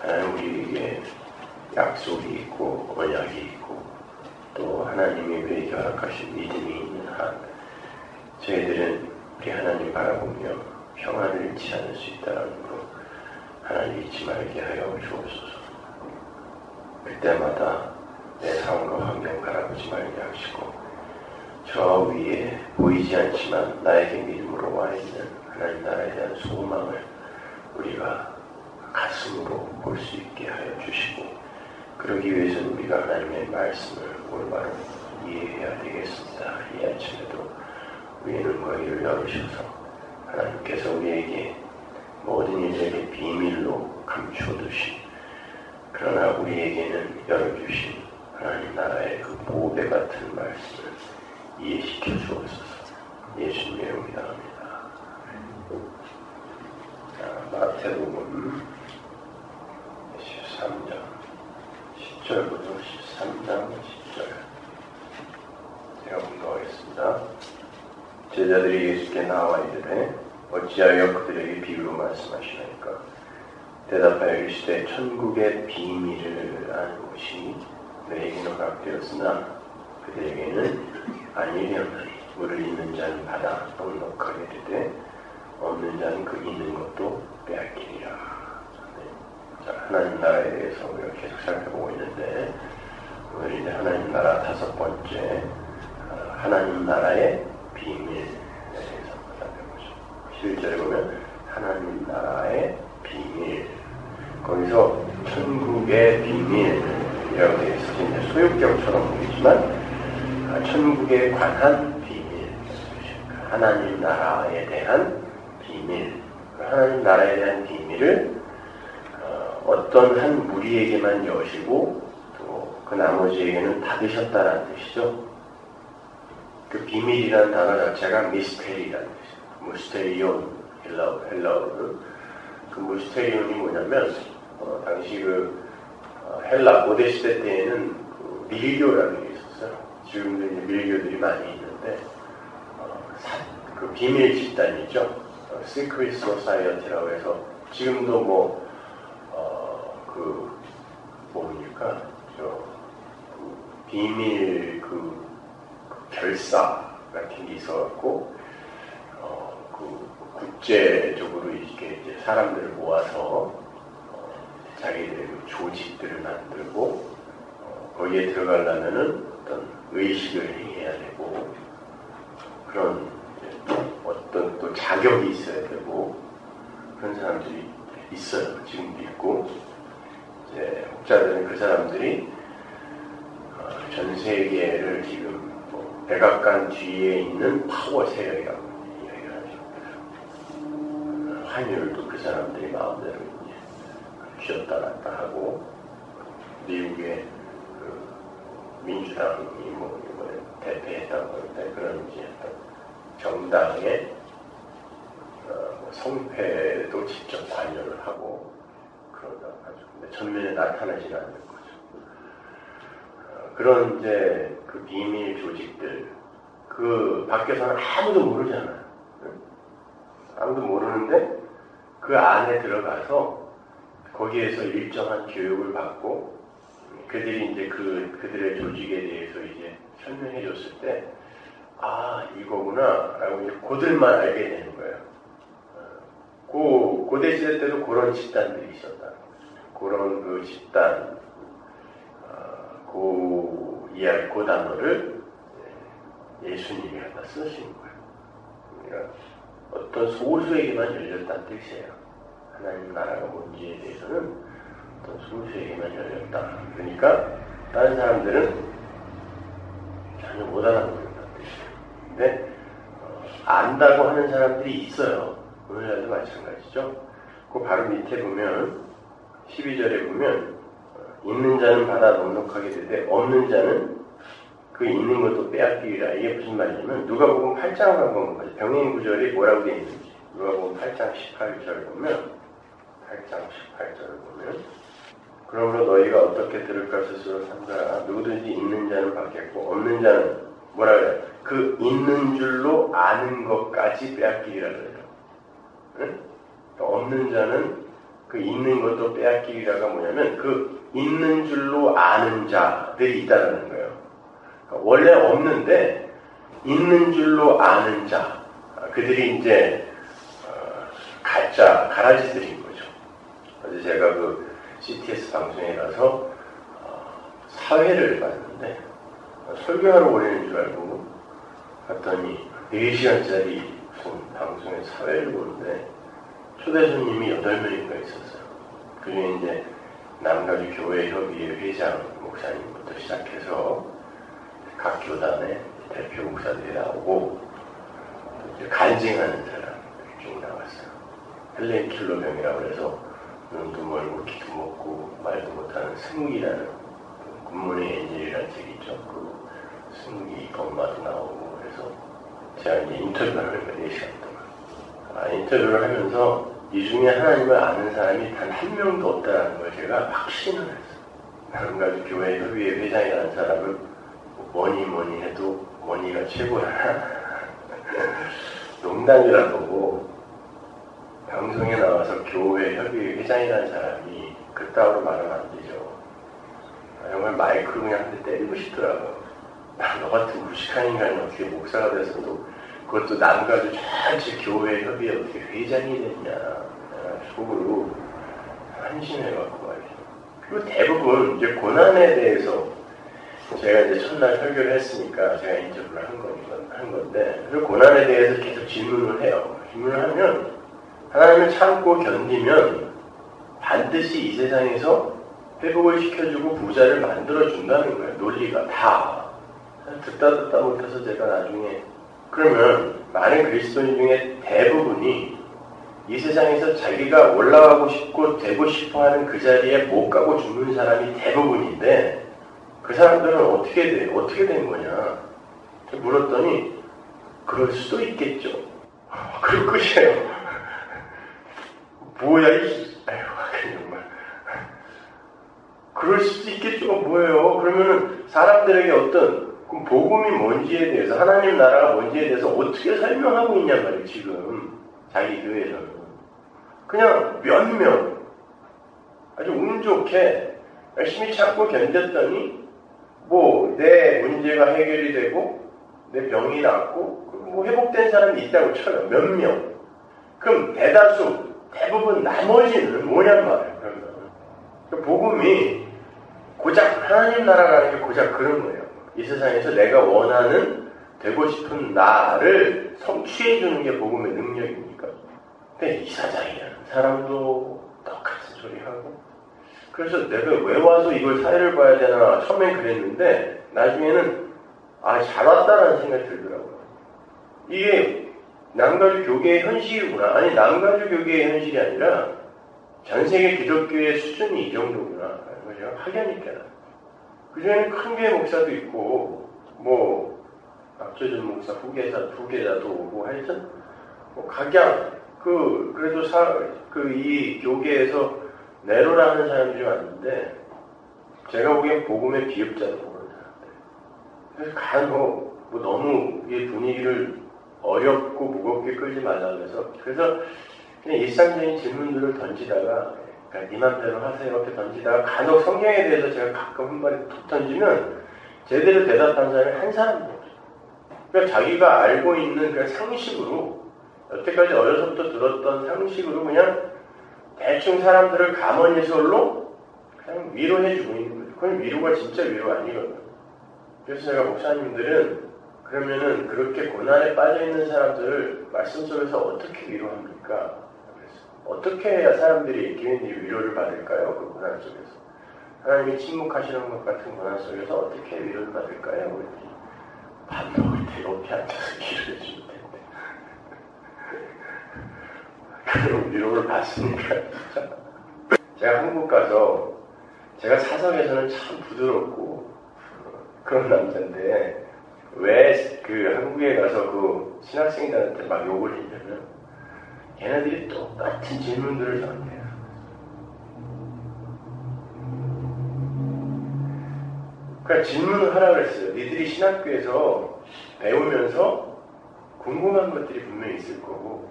하나님 우리에게 약속이 있고 언약이 있고 또 하나님이 우리에게 허락하신 믿음이 있는 한 저희들은 우리 하나님 바라보며 평안을 취하는 수 있다는 것 하나님 잊지 말게 하여 주옵소서. 그때마다 내 상황과 환경 바라보지 말게 하시고 저 위에 보이지 않지만 나에게 믿음으로 와 있는 하나님 나라에 대한 소망을 우리가 가슴으로 볼 수 있게 하여 주시고 그러기 위해서는 우리가 하나님의 말씀을 올바로 이해해야 되겠습니다. 이 아침에도 우리의 눈과 귀를 열으셔서 하나님께서 우리에게 모든 일들에게 비밀로 감추어두신 그러나 우리에게는 열어주신 하나님 나라의 그 보배 같은 말씀을 이해시켜 주옵소서. 예수님 이름으로 기도합니다. 마태복음 13장 10절부터 13장 10절 제가 공부하겠습니다. 제자들이 예수께 나와 이르되 어찌하여 그들에게 비유로 말씀하시나이까? 대답하여 이르시되 천국의 비밀을 아는 것이 너에게는 허락되었으나 그들에게는 아니려나니 물을 있는 자는 받아 넉넉하게 되되 없는 자는 그 있는 것도 빼앗기리라. 네. 자, 하나님 나라에 대해서 우리가 계속 살펴보고 있는데 오늘 이제 하나님 나라 다섯 번째 하나님 나라의 비밀에 대해서 살펴보죠. 11절에 보면 하나님 나라의 비밀 거기서 천국의 비밀이라고 되어 있어서 이제 소유격처럼 보이지만 천국에 관한 비밀 하나님 나라에 대한 비밀 하나님 나라에 대한 비밀을 어떤 한 무리에게만 여시고 또 그 나머지에게는 닫으셨다라는 뜻이죠. 그 비밀이라는 단어 자체가 미스테리라는 뜻이에요. 무스테리온 헬라어로 그 무스테리온이 뭐냐면 당시 그 헬라 고대 시대 때에는 그 밀교라는 게 있었어요. 지금도 이제 밀교들이 많이 있는데 그 비밀 집단이죠. Secret Society라고 해서 지금도 뭡니까? 비밀 결사 같은 게 있어갖고 국제적으로 이렇게 이제 사람들을 모아서 자기들의 조직들을 만들고 거기에 들어가려면은 어떤 의식을 행해야 되고 그런 어떤 또 자격이 있어야 되고 그런 사람들이 있어요. 지금도 있고 이제 혹자들은 그 사람들이 전 세계를 지금 백악관 뒤에 있는 파워 세력이라고 이야기를 하죠. 환율도 그 사람들이 마음대로 이제 쥐었다 놨다 하고 미국의 그 민주당이 이번에 대패했다고 하는데 그런 이제 정당의 성패도 직접 관여를 하고 그러다 아주 근데 전면에 나타나지는 않는 거죠. 그런 이제 그 비밀 조직들 그 밖에서는 아무도 모르잖아요. 아무도 모르는데 그 안에 들어가서 거기에서 일정한 교육을 받고 그들이 이제 그들의 조직에 대해서 이제 설명해 줬을 때 이거구나 라고 이제 그들만 알게 되는 거예요. 고대 시대 때도 그런 집단들이 있었다. 그런 그 집단 그 단어를 예수님이 갖다 쓰신 거예요. 그러니까 어떤 소수에게만 열렸다는 뜻이에요. 하나님 나라가 뭔지에 대해서는 어떤 소수에게만 열렸다. 그러니까 다른 사람들은 전혀 못 알아듣는다는 뜻이에요. 근데 안다고 하는 사람들이 있어요. 오늘날도 마찬가지죠. 그 바로 밑에 보면 12절에 보면 있는 자는 받아 넉넉하게 되되 없는 자는 그 있는 것도 빼앗기리라. 이게 무슨 말이냐면 누가복음 8장을 한번 보면 병행 구절이 뭐라고 되어 있는지 누가복음 8장 18절 보면 8장 18절을 보면 그러므로 너희가 어떻게 들을까 스스로 삼가라. 누구든지 있는 자는 받겠고 없는 자는 뭐라 그래요? 그 있는 줄로 아는 것까지 빼앗기리라 그래요. 응? 그러니까 없는 자는 그 있는 것도 빼앗기리라가 뭐냐면 그 있는 줄로 아는 자들이 있다는 거예요. 그러니까 원래 없는데 있는 줄로 아는 자, 그들이 이제 가짜 가라지들인 거죠. 어제 제가 그 CTS 방송에 가서 사회를 봤는데 설교하러 오는 줄 알고 갔더니 4시간짜리 무슨 방송에 사회를 보는데 초대 손님이 8명인가 있었어요. 그중에 이제 남가주 교회 협의회 회장 목사님부터 시작해서 각 교단의 대표 목사들이 나오고 이제 간증하는 사람들이 쭉 나왔어요. 헬렌 킬러병이라고 해서 눈도 멀고 귀도 먹고 말도 못하는 스무기라는 굿모닝 엔젤이라는 책이 있죠. 그 스무기 엄마도 나오고 그래서 제가 이제 인터뷰를 하는 거예요. 4시간 동안. 인터뷰를 하면서 이 중에 하나님을 아는 사람이 단 한 명도 없다는 걸 제가 확신을 했어요. 남가주 교회 협의회 회장이라는 사람은 뭐니 해도 뭐니가 최고야. 농담이라 보고 방송에 나와서 교회 협의회 회장이라는 사람이 그따위로 말하면 안 되죠. 정말 마이크로 그냥 한 대 때리고 싶더라고요. 너 같은 무식한 인간이 어떻게 목사가 돼서도 그것도 남가주 전체 교회 협의회 어떻게 회장이 됐냐. 속으로 한심해갖고 말이죠. 그리고 대부분 이제 고난에 대해서 제가 이제 첫날 설교를 했으니까 제가 인터뷰를 한 건데 그 고난에 대해서 계속 질문을 해요. 질문을 하면 하나님을 참고 견디면 반드시 이 세상에서 회복을 시켜주고 부자를 만들어준다는 거예요. 논리가 다. 듣다 못해서 제가 나중에 그러면 많은 그리스도인 중에 대부분이 이 세상에서 자기가 올라가고 싶고 되고 싶어하는 그 자리에 못 가고 죽는 사람이 대부분인데 그 사람들은 어떻게 된 거냐 물었더니 그럴 수도 있겠죠. 그럴 것이에요. 뭐야 정말 그럴 수도 있겠죠. 뭐예요? 그러면은 사람들에게 어떤 복음이 뭔지에 대해서 하나님 나라가 뭔지에 대해서 어떻게 설명하고 있냔 말이에요. 지금 자기 교회에서는 그냥 몇 명 아주 운 좋게 열심히 참고 견뎠더니 뭐 내 문제가 해결이 되고 내 병이 낫고 뭐 회복된 사람이 있다고 쳐요. 몇 명. 그럼 대부분 나머지는 뭐냔 말이에요. 그러면 복음이 고작 하나님 나라라는 게 고작 그런 거예요. 이 세상에서 내가 원하는 되고 싶은 나를 성취해 주는 게 복음의 능력입니까? 근데 이사장이라는 사람도 똑같은 소리 하고 그래서 내가 왜 와서 이걸 사회를 봐야 되나 처음엔 그랬는데 나중에는 잘 왔다라는 생각이 들더라고요. 이게 남가주 교계의 현실이구나. 아니 남가주 교계의 현실이 아니라 전 세계 기독교의 수준이 이 정도구나. 그래서 제가 확연히 깨달아요. 그중에는 큰 교회 목사도 있고 뭐 박조준 목사 후계자도 오고 하여튼 뭐 각양 그래도 이 교계에서 네로라는 사람들이 왔는데 제가 보기엔 복음의 비읍자도 모르는 사람들. 그래서 간혹 뭐 너무 이 분위기를 어렵고 무겁게 끌지 말라 그래서 그냥 일상적인 질문들을 던지다가 그러니까 네 맘대로 하세요 이렇게 던지다가 간혹 성경에 대해서 제가 가끔 한 마디 툭 던지면 제대로 대답한 사람이 한 사람도 없어요. 그러니까 자기가 알고 있는 그냥 상식으로 여태까지 어려서부터 들었던 상식으로 그냥 대충 사람들을 가머니솔로 그냥 위로해주고 있는 거죠. 그건 위로가 진짜 위로가 아니거든요. 그래서 제가 목사님들은 그러면은 그렇게 고난에 빠져있는 사람들을 말씀 속에서 어떻게 위로합니까? 어떻게 해야 사람들이 교인들이 위로를 받을까요? 그 고난 속에서. 하나님이 침묵하시는 것 같은 고난 속에서 어떻게 위로를 받을까요? 그랬더니 밥 먹을 때 옆에 앉아서 위로해 주면 된대. 그럼 위로를 받습니까? 제가 한국 가서 제가 사석에서는 참 부드럽고 그런 남자인데 왜 그 한국에 가서 그 신학생들한테 막 욕을 했냐면 걔네들이 똑같은 질문들을 저한테 해요. 그러니까 질문을 하라고 그랬어요. 니들이 신학교에서 배우면서 궁금한 것들이 분명히 있을 거고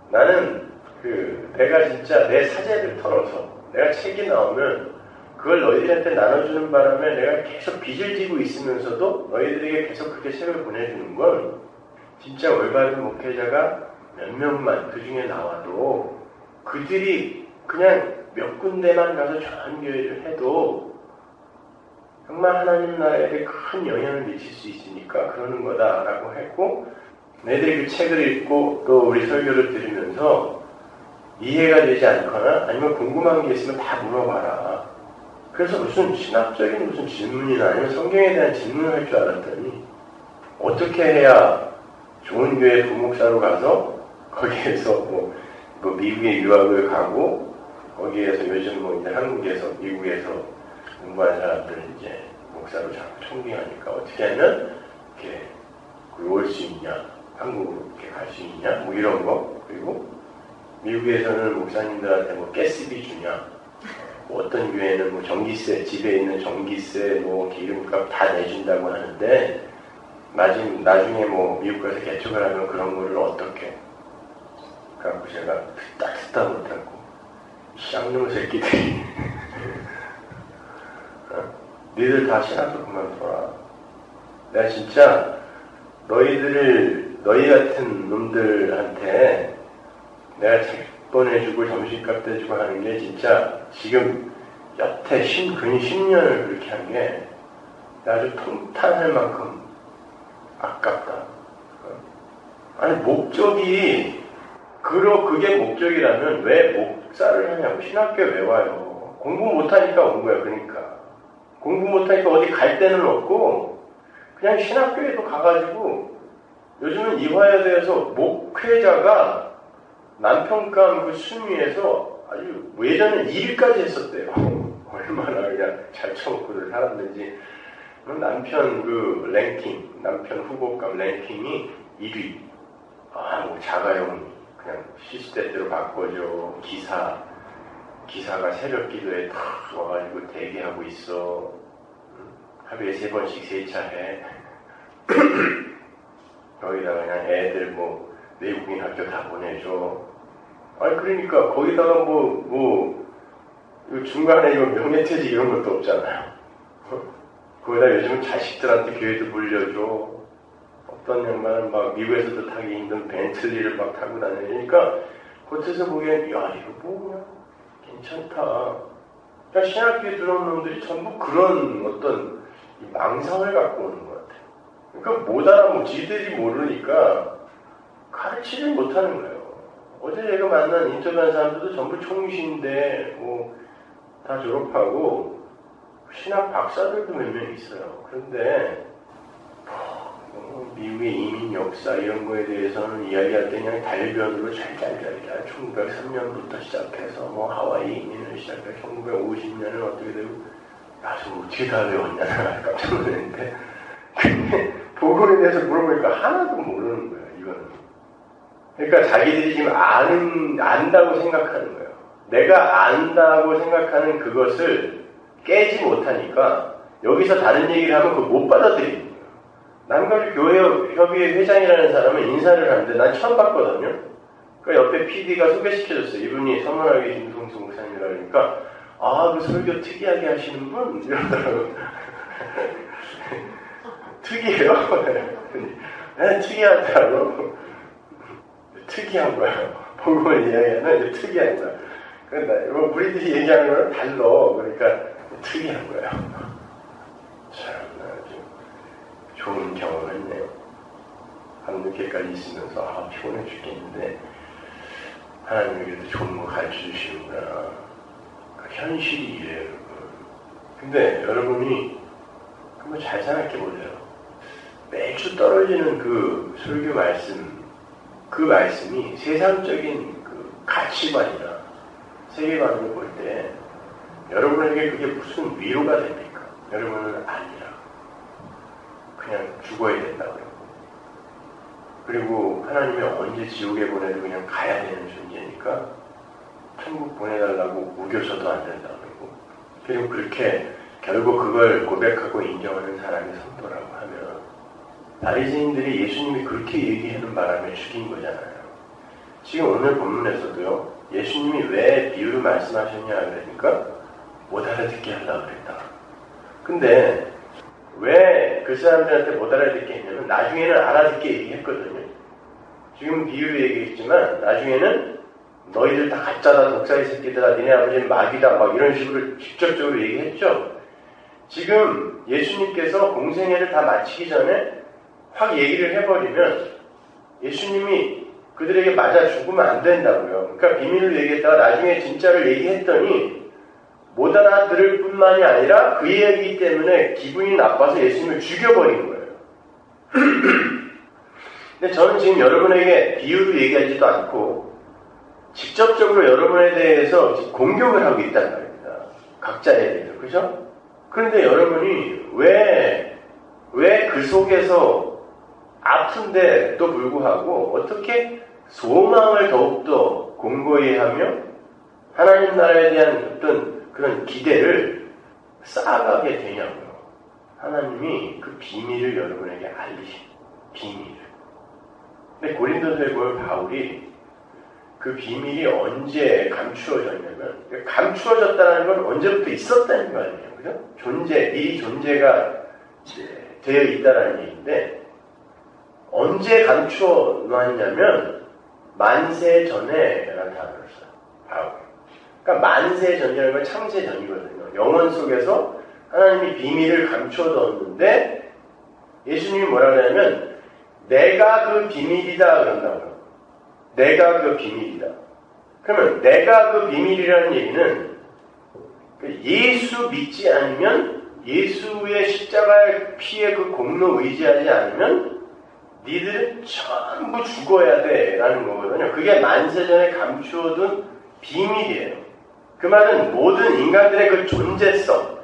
나는 내가 진짜 내 사재를 털어서 내가 책이 나오면 그걸 너희들한테 나눠주는 바람에 내가 계속 빚을 지고 있으면서도 너희들에게 계속 그렇게 책을 보내주는 건 진짜 올바른 목회자가 몇 명만 그 중에 나와도 그들이 그냥 몇 군데만 가서 전교회를 해도 정말 하나님 나라에 큰 영향을 미칠 수 있으니까 그러는 거다라고 했고, 너희들이 그 책을 읽고 또 우리 설교를 들으면서 이해가 되지 않거나 아니면 궁금한 게 있으면 다 물어봐라. 그래서 무슨 신학적인 무슨 질문이나 아니면 성경에 대한 질문을 할 줄 알았더니 어떻게 해야 좋은 교회 부목사로 가서 거기에서 뭐 미국에 유학을 가고 거기에서 요즘 뭐 이제 한국에서 미국에서 공부한 사람들은 이제 목사로 자꾸 총빙하니까 어떻게 하면 이렇게 올 수 있냐, 한국으로 이렇게 갈 수 있냐, 뭐 이런 거. 그리고 미국에서는 목사님들한테 뭐 가스비 주냐, 뭐 어떤 교회는 뭐 전기세, 집에 있는 전기세, 뭐 기름값 다 내준다고 하는데 나중에 뭐 미국 가서 개척을 하면 그런 거를 어떻게? 그래갖고 제가 듣다 못하고 쌍놈 새끼들이 니들 다 신학교 그만둬라. 내가 진짜 너희 같은 놈들한테 내가 책 보내주고 점심값 대주고 하는 게 진짜 지금 여태 근히 10년을 그렇게 한 게 아주 통탄할 만큼 아깝다. 아니 목적이 그게 목적이라면 왜 목사를 하냐고. 신학교에 왜 와요? 공부 못하니까 온 거야. 그러니까 공부 못하니까 어디 갈 데는 없고 그냥 신학교에도 가가지고 요즘은 이화여대에서 목회자가 남편감 그 순위에서 아주 예전에 1위까지 했었대요. 얼마나 그냥 잘 쳐먹고들 살았는지. 남편 남편 후보감 랭킹이 1위. 뭐 자가용 그냥 시스템대로 바꿔줘. 기사가 새벽 기도에 탁 와가지고 대기하고 있어. 하루에 3번씩 세차해. 거기다가 그냥 애들 뭐 외국인 학교 다 보내줘. 아니 그러니까 거기다가 중간에 이거 명예퇴직 이런 것도 없잖아요. 거기다 요즘은 자식들한테 교회도 물려줘. 어떤 양반은 막 미국에서도 타기 힘든 벤틀리를 막 타고 다니니까 겉에서 보기엔 야 이거 뭐냐 괜찮다. 그러니까 신학교에 들어온 놈들이 전부 그런 어떤 망상을 갖고 오는 것 같아요. 그러니까 못 알아보고 지들이 모르니까 가르치질 못하는 거예요. 어제 제가 만난 인터뷰한 사람들도 전부 총신대 다 졸업하고 신학 박사들도 몇 명 있어요. 그런데 미국의 이민 역사 이런 거에 대해서는 이야기할 때 그냥 달변으로 잘 1903년부터 시작해서 하와이 이민을 시작해서 1950년은 어떻게 되고 저 어떻게 다 외웠냐 깜짝 놀랐는데 근데 복음에 대해서 물어보니까 하나도 모르는 거예요. 이거는. 그러니까 자기들이 지금 안다고 생각하는 거예요. 내가 안다고 생각하는 그것을 깨지 못하니까 여기서 다른 얘기를 하면 그걸 못 받아들이는 거예요. 남가주 교회협의회 회장이라는 사람은 인사를 하는데 난 처음 봤거든요. 그러니까 옆에 PD가 소개시켜줬어요. 이분이 서문학의 김성수 목사님이라 그러니까 그 설교 특이하게 하시는 분? 이러더라고요. 특이해요? 네, 특이하더라고. 특이한 거예요. 복음을 이야기하면 이제 특이한 거야. 그러니까 우리들이 얘기하는 거랑 달라. 그러니까 특이한 거예요. 참 아주 좋은 경험을 했네요. 밤늦게까지 있으면서 피곤해 죽겠는데 하나님이 그래도 좋은 거 가르쳐 주시는구나. 현실이 이래요. 근데 여러분이 한번 잘 생각해 보세요. 매주 떨어지는 그 설교 말씀, 그 말씀이 세상적인 그 가치관이나 세계관으로 볼 때 여러분에게 그게 무슨 위로가 됩니까? 여러분은 아니라 그냥 죽어야 된다고 그러고 그리고 하나님이 언제 지옥에 보내도 그냥 가야 되는 존재니까 천국 보내달라고 우겨서도 안 된다고 그러고 그리고 그렇게 결국 그걸 고백하고 인정하는 사람이 성도라고 하면 바리새인들이 예수님이 그렇게 얘기하는 바람에 죽인 거잖아요. 지금 오늘 본문에서도요, 예수님이 왜 비유를 말씀하셨냐 그러니까 못 알아듣게 하려고 그랬다. 근데 왜 그 사람들한테 못 알아듣게 했냐면 나중에는 알아듣게 얘기했거든요. 지금 비유로 얘기했지만 나중에는 너희들 다 가짜다, 독사의 새끼들아, 니네 아버지는 마귀다, 막 이런 식으로 직접적으로 얘기했죠. 지금 예수님께서 공생애를 다 마치기 전에 확 얘기를 해버리면 예수님이 그들에게 맞아 죽으면 안 된다고요. 그러니까 비밀로 얘기했다가 나중에 진짜를 얘기했더니 못 알아들을 뿐만이 아니라 그 얘기 때문에 기분이 나빠서 예수님을 죽여버린 거예요. 근데 저는 지금 여러분에게 비유로 얘기하지도 않고 직접적으로 여러분에 대해서 공격을 하고 있단 말입니다. 각자에 대해서. 그죠? 그런데 여러분이 왜 그 속에서 아픈데도 불구하고 어떻게 소망을 더욱더 공고히 하며 하나님 나라에 대한 어떤 그런 기대를 쌓아가게 되냐고요. 하나님이 그 비밀을 여러분에게 알리신 비밀을. 근데 고린도서에 보면 바울이 그 비밀이 언제 감추어졌냐면, 감추어졌다는 건 언제부터 있었다는 거 아니에요. 그죠? 미리 존재가 되어 있다는 얘기인데, 언제 감추어 놨냐면, 만세 전에 라는 단어를 써요. 바울. 그러니까 만세 전이라는 건 창세 전이거든요. 영원 속에서 하나님이 비밀을 감춰뒀는데 예수님이 뭐라 그러냐면 내가 그 비밀이다 그런다고요. 내가 그 비밀이다. 그러면 내가 그 비밀이라는 얘기는 예수 믿지 않으면 예수의 십자가의 피의 그 공로 의지하지 않으면 니들은 전부 죽어야 돼 라는 거거든요. 그게 만세전에 감추어둔 비밀이에요. 그 말은 모든 인간들의 그 존재성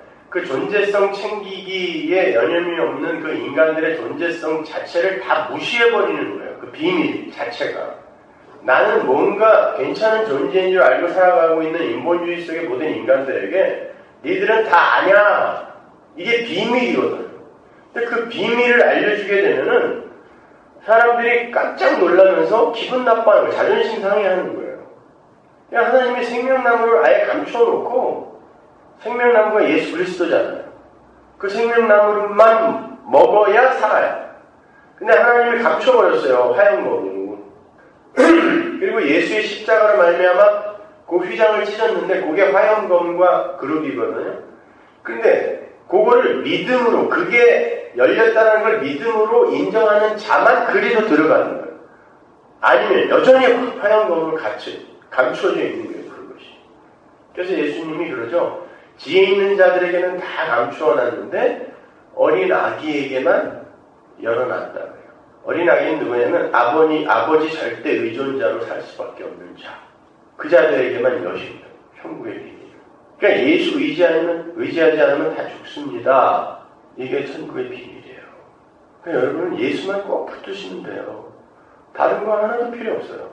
챙기기에 여념이 없는 그 인간들의 존재성 자체를 다 무시해버리는 거예요. 그 비밀 자체가. 나는 뭔가 괜찮은 존재인 줄 알고 살아가고 있는 인본주의 속의 모든 인간들에게 니들은 다 아냐. 이게 비밀이거든요. 근데 그 비밀을 알려주게 되면은 사람들이 깜짝 놀라면서 기분 나빠하는 거예요. 자존심 상해하는 거예요. 그냥 하나님이 생명나무를 아예 감춰놓고 생명나무가 예수 그리스도잖아요. 그 생명나무만 먹어야 살아요. 근데 하나님이 감춰버렸어요. 화형검으로. 그리고 예수의 십자가로 말미암아 그 휘장을 찢었는데 그게 화형검과 그룹이거든요. 근데 그거를 믿음으로 그게 열렸다는 걸 믿음으로 인정하는 자만 그리로 들어가는 거예요. 아니면 여전히 화형검으로 감춰져 있는 거예요, 그것이. 그래서 예수님이 그러죠. 지혜 있는 자들에게는 다 감추어놨는데 어린 아기에게만 열어놨다고요. 어린 아기는 누구냐면 아버지 절대 의존자로 살 수밖에 없는 자. 그 자들에게만 여신다. 천국의 비밀. 그러니까 예수 의지하지 않으면 다 죽습니다. 이게 천국의 비밀이에요. 그러니까 여러분은 예수만 꼭 붙드시면 돼요. 다른 거 하나도 필요 없어요.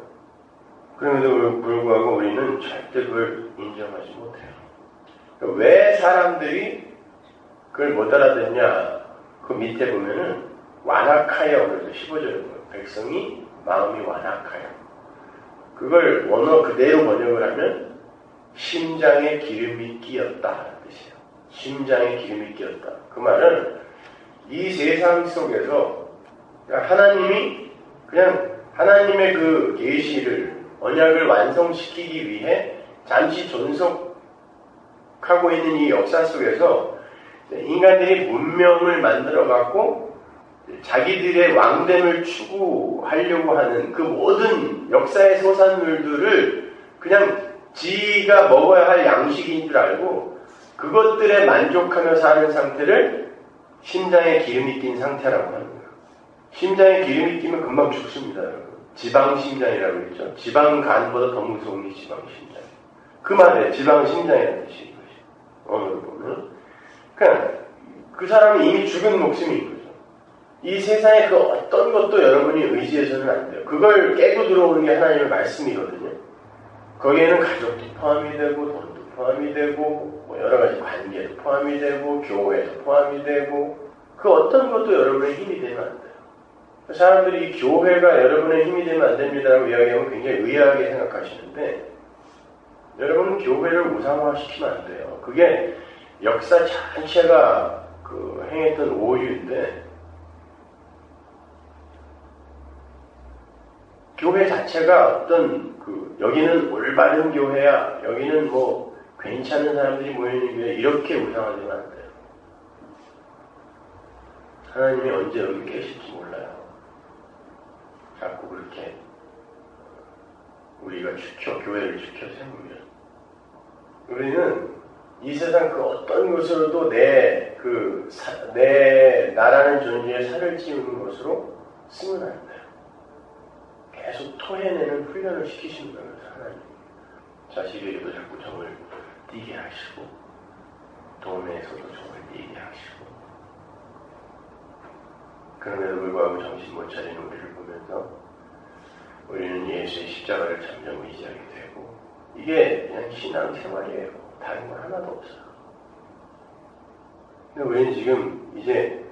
그럼에도 불구하고 우리는 절대 그걸 인정하지 못해요. 그러니까 왜 사람들이 그걸 못 알아듣냐? 그 밑에 보면은 완악하여 그래서 15절에 보면 백성이 마음이 완악하여. 그걸 원어 그대로 번역을 하면 심장에 기름이 끼었다 하는 뜻이에요. 심장에 기름이 끼었다. 그 말은 이 세상 속에서 하나님이 그냥 하나님의 그 계시를 언약을 완성시키기 위해 잠시 존속하고 있는 이 역사 속에서 인간들이 문명을 만들어갖고 자기들의 왕됨을 추구하려고 하는 그 모든 역사의 소산물들을 그냥 지가 먹어야 할 양식인 줄 알고 그것들에 만족하며 사는 상태를 심장에 기름이 낀 상태라고 하는 거예요. 심장에 기름이 끼면 금방 죽습니다, 여러분. 지방심장이라고 했죠. 지방간보다 더 무서운 게 지방심장. 그 말에 지방심장이라는 뜻이 이것이. 언어를 보면. 그러니까 그 사람이 이미 죽은 목숨인 거죠. 이 세상에 그 어떤 것도 여러분이 의지해서는 안 돼요. 그걸 깨고 들어오는 게 하나님의 말씀이거든요. 거기에는 가족도 포함이 되고 돈도 포함이 되고 뭐 여러 가지 관계도 포함이 되고 교회도 포함이 되고 그 어떤 것도 여러분의 힘이 되면 안 돼요. 사람들이 이 교회가 여러분의 힘이 되면 안 됩니다라고 이야기하면 굉장히 의아하게 생각하시는데 여러분은 교회를 우상화시키면 안 돼요. 그게 역사 전체가 행했던 오류인데 교회 자체가 어떤 여기는 올바른 교회야, 여기는 뭐 괜찮은 사람들이 모이는 교회 이렇게 우상화되면 안 돼요. 하나님이 언제 여기 계실지 몰라요. 자꾸 그렇게 우리가 교회를 지켜 세우면 우리는 이 세상 어떤 것으로도 내 나라는 존재에 살을 찌우는 것으로 쓰면 안 돼요. 계속 토해내는 훈련을 시키시는 거예요. 하나님. 자식에게도 자꾸 정을 띠게 하시고 돈에서도 정을 띠게 하시고 그럼에도 불구하고 정신 못 차리는 우리를 보면서 우리는 예수의 십자가를 점점 의지하게 되고 이게 그냥 신앙생활이에요. 다른 건 하나도 없어요. 근데 우리는 지금 이제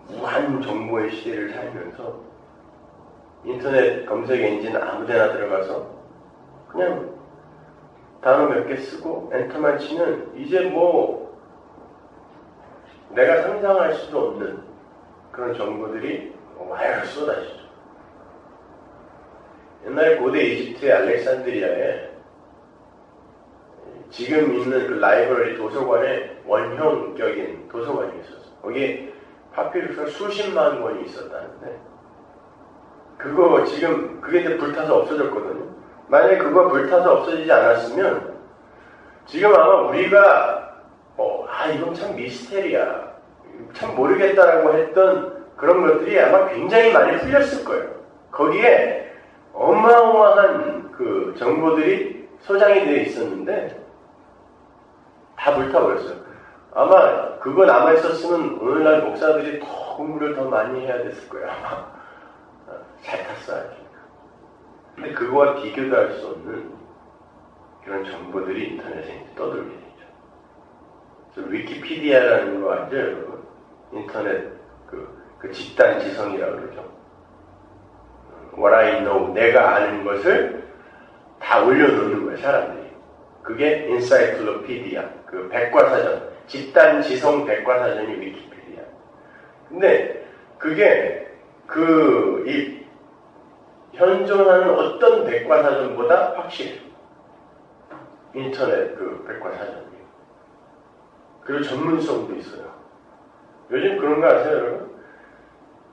무한 정보의 시대를 살면서 인터넷 검색 엔진 아무데나 들어가서 그냥 단어 몇 개 쓰고 엔터만 치면 이제 뭐 내가 상상할 수도 없는 그런 정보들이 와이어 쏟아지죠. 옛날에 고대 이집트의 알렉산드리아에 지금 있는 그 라이브러리 도서관에 원형격인 도서관이 있었어요. 거기에 파피루스가 수십만 권이 있었다는데 그거 지금 그게 이제 불타서 없어졌거든요. 만약에 그거 불타서 없어지지 않았으면 지금 아마 우리가 이건 참 미스테리야, 참 모르겠다라고 했던 그런 것들이 아마 굉장히 많이 풀렸을 거예요. 거기에 어마어마한 그 정보들이 소장이 되어 있었는데 다 불타버렸어요. 아마 그거 남아있었으면 오늘날 목사들이 더 공부를 더 많이 해야 됐을 거예요. 아마 잘 탔어야지. 근데 그거와 비교도 할 수 없는 그런 정보들이 인터넷에 떠돌게 되죠. 위키피디아라는 거 알죠, 여러분? 인터넷 그 집단 지성이라고 그러죠. What I know, 내가 아는 것을 다 올려놓는 거예요, 사람들이. 그게 인사이클로피디아, 그 백과사전, 집단 지성 백과사전이 위키피디아. 근데 그게 이 현존하는 어떤 백과사전보다 확실해요. 인터넷 백과사전이. 그리고 전문성도 있어요. 요즘 그런 거 아세요, 여러분?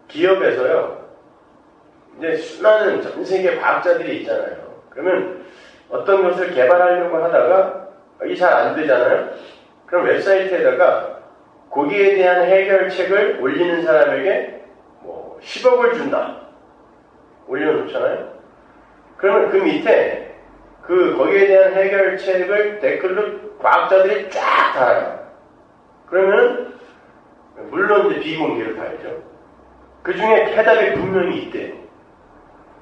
기업에서요, 이제 수많은 전 세계 과학자들이 있잖아요. 그러면 어떤 것을 개발하려고 하다가 이게 잘 안 되잖아요? 그럼 웹사이트에다가 거기에 대한 해결책을 올리는 사람에게 10억을 준다. 올려놓잖아요? 그러면 그 밑에 거기에 대한 해결책을 댓글로 과학자들이 쫙 달아요. 그러면 물론 이제 비공개로 달죠. 그 중에 해답이 분명히 있대요.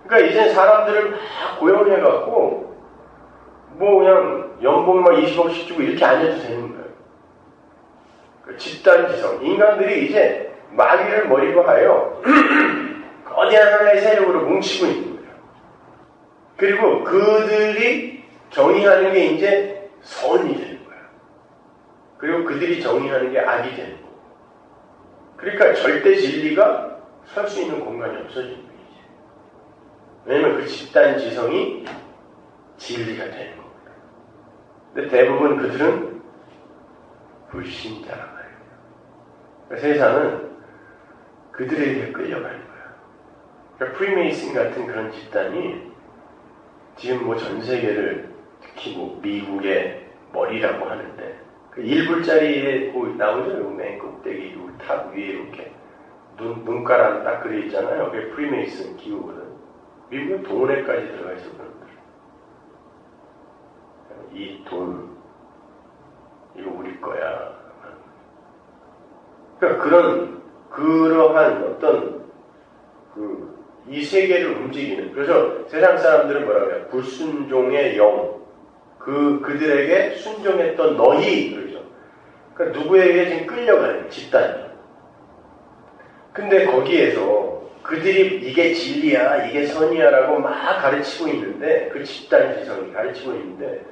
그러니까 이제 사람들을 막 고용해갖고 그냥 연봉 20억씩 주고 이렇게 안 해도 되는 거예요. 집단지성. 인간들이 이제 마귀를 머리로 하여 거대한 하나의 세력으로 뭉치고 있는 거예요. 그리고 그들이 정의하는 게 이제 선이 되는 거예요. 그리고 그들이 정의하는 게 악이 되는 거예요. 그러니까 절대 진리가 설 수 있는 공간이 없어지는 거예요. 왜냐면 그 집단 지성이 진리가 되는 겁니다. 근데 대부분 그들은 불신자란 말이에요. 그러니까 세상은 그들에게 끌려가는 거예요. 그러니까 프리메이슨 같은 그런 집단이 지금 전 세계를 특히 미국의 머리라고 하는데 그 1불짜리에 나오죠? 맨 꼭대기 탑 위에 이렇게 눈가랑 딱 그려 있잖아요. 그게 프리메이슨 기구거든. 미국은 동원회까지 들어가 있어 그런들. 이 돈 이거 우리 거야. 그러니까 그러한 어떤 이 세계를 움직이는, 그래서 세상 사람들은 뭐라고 해요? 불순종의 영. 그들에게 순종했던 너희, 그러죠. 그러니까 누구에게 지금 끌려가는 집단이. 근데 거기에서 그들이 이게 진리야, 이게 선이야라고 막 가르치고 있는데, 그 집단 지성이 가르치고 있는데,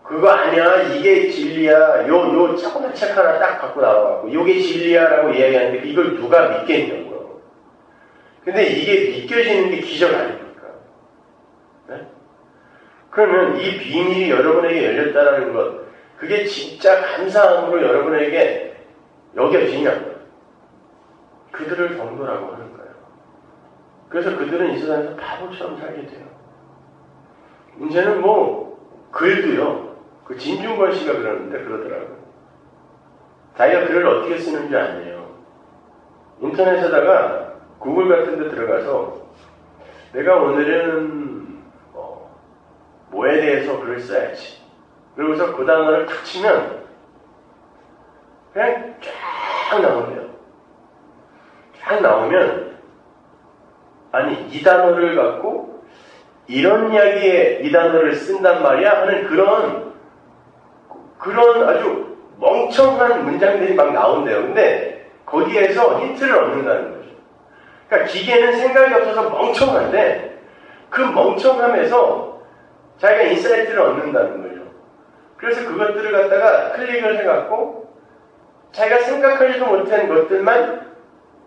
그거 아니야, 이게 진리야, 요 조그만 책 하나 딱 갖고 나와갖고, 요게 진리야라고 이야기하는데, 이걸 누가 믿겠냐고요. 근데 이게 믿겨지는 게 기적 아닙니까? 네? 그러면 이 비밀이 여러분에게 열렸다는 것, 그게 진짜 감사함으로 여러분에게 여겨지냐고요. 그들을 경도라고 하는 거예요. 그래서 그들은 이 세상에서 바보처럼 살게 돼요. 문제는 글도요. 그 진중권 씨가 그러는데 그러더라고요. 자기가 글을 어떻게 쓰는 줄 아네요. 인터넷에다가 구글 같은 데 들어가서 내가 오늘은 뭐에 대해서 글을 써야지. 그러고서 그 단어를 탁 치면 그냥 쫙 나오네요. 쫙 나오면 아니 이 단어를 갖고 이런 이야기에 이 단어를 쓴단 말이야 하는 그런 아주 멍청한 문장들이 막 나온대요. 근데 거기에서 힌트를 얻는다는 거죠. 그러니까 기계는 생각이 없어서 멍청한데 그 멍청함에서 자기가 인사이트를 얻는다는 거죠. 그래서 그것들을 갖다가 클릭을 해갖고 자기가 생각하지도 못한 것들만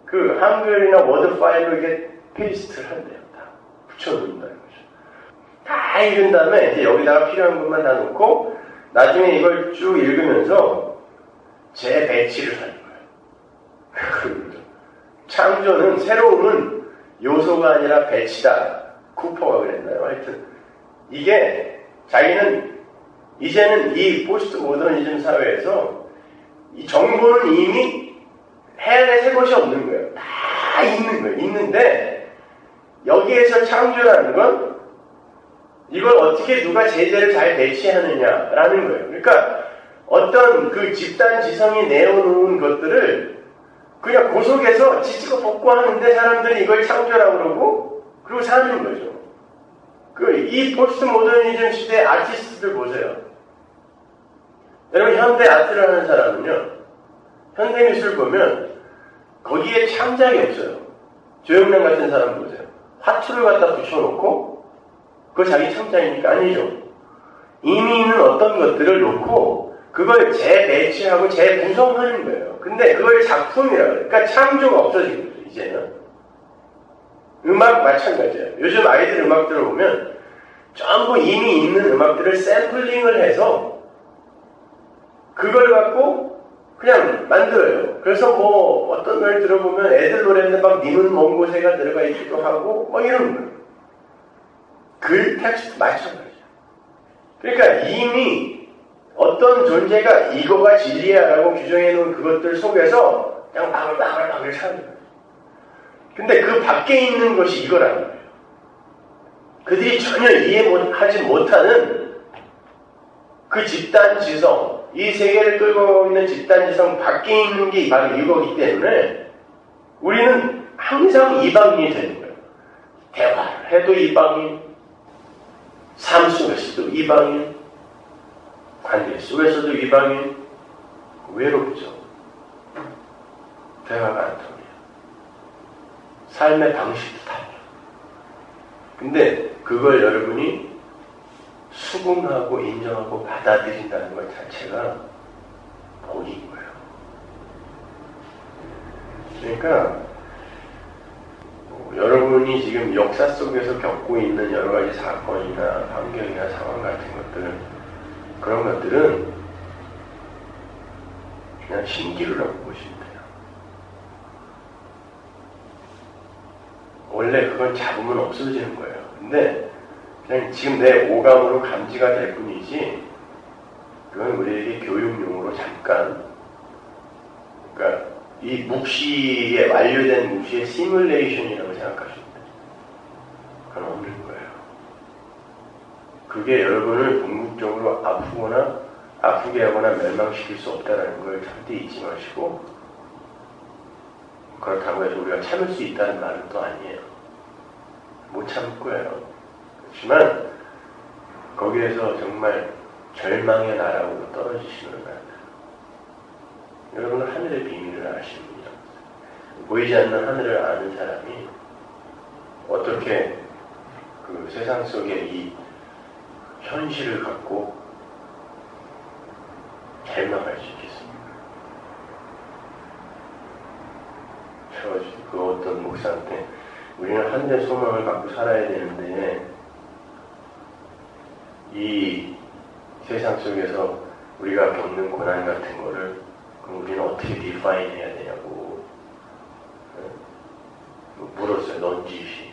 그 한글이나 워드 파일로 이게 페이스트를 한대요. 다 붙여놓는다는 거죠. 다 읽은 다음에 이제 여기다가 필요한 것만 다 놓고 나중에 이걸 쭉 읽으면서 재배치를 하는 거예요. 창조는, 새로움은 요소가 아니라 배치다. 쿠퍼가 그랬나요? 하여튼 이게 자기는 이제는 이 포스트 모더니즘 사회에서 이 정보는 이미 해안에 새 것이 없는 거예요. 다 있는 거예요. 있는데 여기에서 창조라는 건 이걸 어떻게 누가 제재를 잘 배치하느냐라는 거예요. 그러니까 어떤 그 집단 지성이 내어놓은 것들을 그냥 그 속에서 지지고 볶고 하는데 사람들이 이걸 창조라고 그러고 그리고 사는 거죠. 이 포스트 모더니즘 시대의 아티스트들 보세요. 여러분 현대 아트를 하는 사람은요. 현대 미술 보면 거기에 창작이 없어요. 조영남 같은 사람 보세요. 화투를 갖다 붙여놓고 그거 자기 창작이니까 아니죠. 이미 있는 어떤 것들을 놓고 그걸 재배치하고 재구성하는 거예요. 근데 그걸 작품이라고 해요. 그러니까 창조가 없어진 거죠. 이제는. 음악 마찬가지예요. 요즘 아이들 음악 들어보면 전부 이미 있는 음악들을 샘플링을 해서 그걸 갖고 그냥 만들어요. 그래서 어떤 걸 들어보면 애들 노래인데 막 님은 먼 곳에가 들어가 있기도 하고 이런 거예요. 글 텍스트 마찬가지예요. 그러니까 이미 어떤 존재가 이거가 진리야라고 규정해놓은 그것들 속에서 그냥 바글바글 사는 거예요. 근데 그 밖에 있는 것이 이거라는 거예요. 그들이 전혀 이해하지 못하는 그 집단 지성, 이 세계를 끌고 가고 있는 집단 지성 밖에 있는 게 바로 이거기 때문에 우리는 항상 이방인이 되는 거예요. 대화를 해도 이방인, 삶 속에서도 이방인, 관계 속에서도 이방인, 외롭죠. 대화가 안 통해요. 삶의 방식도 달라요. 근데 그걸 여러분이 수긍하고 인정하고 받아들인다는 것 자체가 복인 거예요. 그러니까 여러분이 지금 역사 속에서 겪고 있는 여러 가지 사건이나 환경이나 상황 같은 것들, 그런 것들은 그냥 신기루라고 보시면 돼요. 원래 그건 잡으면 없어지는 거예요. 근데 그냥 지금 내 오감으로 감지가 될 뿐이지 그건 우리에게 교육용으로 잠깐, 그러니까 이 묵시의 완료된 묵시의 시뮬레이션이라고 생각하시면 돼요. 그건 없는 거예요. 그게 여러분을 궁극적으로 아프거나 아프게 하거나 멸망시킬 수 없다는 걸 절대 잊지 마시고, 그렇다고 해서 우리가 참을 수 있다는 말은 또 아니에요. 못 참을 거예요. 그렇지만 거기에서 정말 절망의 나락으로 떨어지시면 안 돼요. 여러분은 하늘의 비밀을 아십니다. 보이지 않는 하늘을 아는 사람이 어떻게 그 세상 속에 이 현실을 갖고 절망할 수 있겠습니까? 그 어떤 목사한테 우리는 하늘의 소망을 갖고 살아야 되는데 이 세상 속에서 우리가 겪는 고난 같은 거를 그럼 우리는 어떻게 디파인 해야 되냐고 물었어요. 넌지시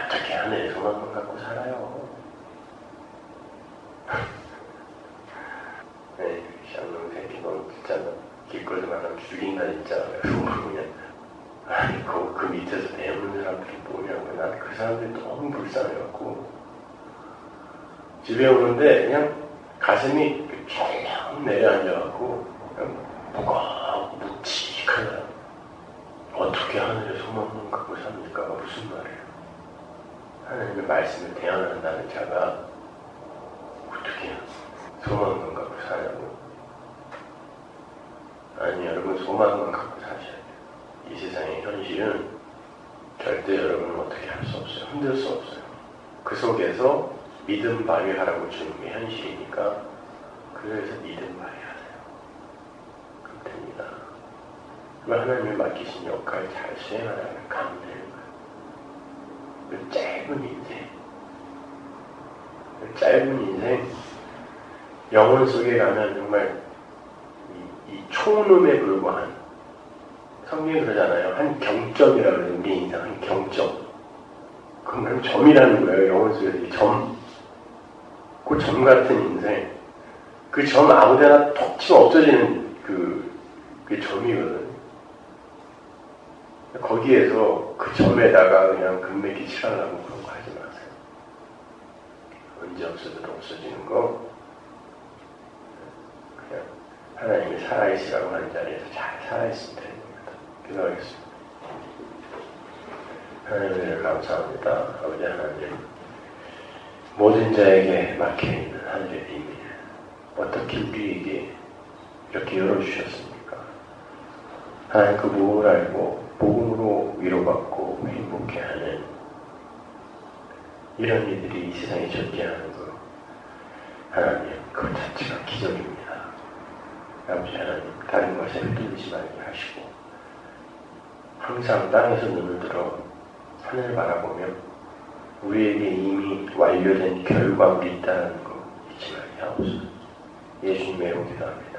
어떻게 하늘의 소망만 갖고 살아요? 네, 쌍놈 새끼 넌 진짜 길거리에서 만나면 죽인다 진짜. 그냥 아니 그 밑에서 배우는 사람들이 뭐냐고. 난 그 사람들이 너무 불쌍해갖고 집에 오는데 그냥 가슴이 쭉 내려앉아갖고 그냥 무겁고 묵직하다. 어떻게 하늘의 소망만 갖고 삽니까? 무슨 말이에요? 하나님의 말씀을 대언한다는 자가 어떻게 소망만 갖고 사냐고. 아니 여러분 소망만 갖고 사셔야 돼요. 이 세상의 현실은 절대 여러분은 어떻게 할 수 없어요. 흔들 수 없어요. 그 속에서 믿음 발휘하라고 주는 게 현실이니까 그래서 믿음 발휘하세요. 그럼 됩니다. 그럼 하나님이 맡기신 역할 잘 수행하라면 가면 되는 거예요. 그 짧은 인생 영혼 속에 가면 정말 이 초놈에 불과한 성경이 그러잖아요. 한 경점이라고 그래요. 우리 인생 한 경점. 그건 점이라는 거예요. 영혼 속에서 이 점. 그 점 같은 인생. 그 점 아무데나 톡 치면 없어지는 그게 점이거든. 거기에서 그 점에다가 그냥 금맥이 칠하려고 그런 거 하지 마세요. 언제 없어져도 없어지는 거. 그냥 하나님이 살아있으라고 하는 자리에서 잘 살아있으면 되는 겁니다. 기도하겠습니다. 하나님을 감사합니다. 아버지 하나님, 모든 자에게 막혀있는 하늘의 비밀 어떻게 우리에게 이렇게 열어주셨습니까? 하나님 그 무엇을 알고 복음으로 위로받고 행복해하는 이런 이들이 이 세상에 존재하는 것, 하나님 그 자체가 기적입니다. 아버지 하나님, 다른 것에 흔들리지 말게 하시고 항상 땅에서 눈을 들어 하늘을 바라보며 우리에게 이미 완료된 결과물이 있다는 거 잊지 말게 하옵소서. 예수님의 이름으로 기도합니다.